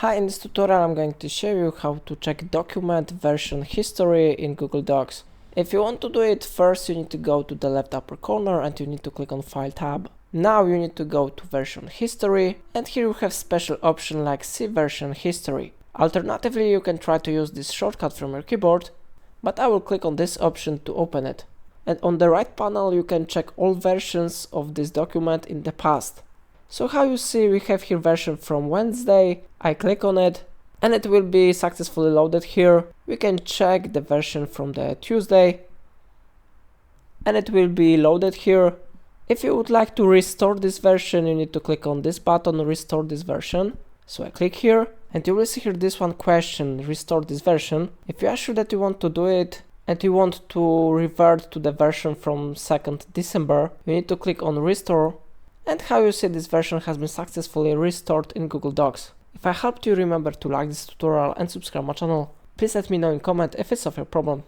Hi, in this tutorial I'm going to show you how to check document version history in Google Docs. If you want to do it, first you need to go to the left upper corner and you need to click on File tab. Now you need to go to version history, and here you have special option like see version history. Alternatively, you can try to use this shortcut from your keyboard, but I will click on this option to open it. And on the right panel you can check all versions of this document in the past. So how you see, we have here version from Wednesday. I click on it and it will be successfully loaded here. We can check the version from the Tuesday and it will be loaded here. If you would like to restore this version, you need to click on this button, restore this version. So I click here and you will see here this one question, restore this version. If you are sure that you want to do it and you want to revert to the version from 2nd December, you need to click on restore. And how you see, this version has been successfully restored in Google Docs. If I helped you, remember to like this tutorial and subscribe my channel. Please let me know in comment if it's of your problem.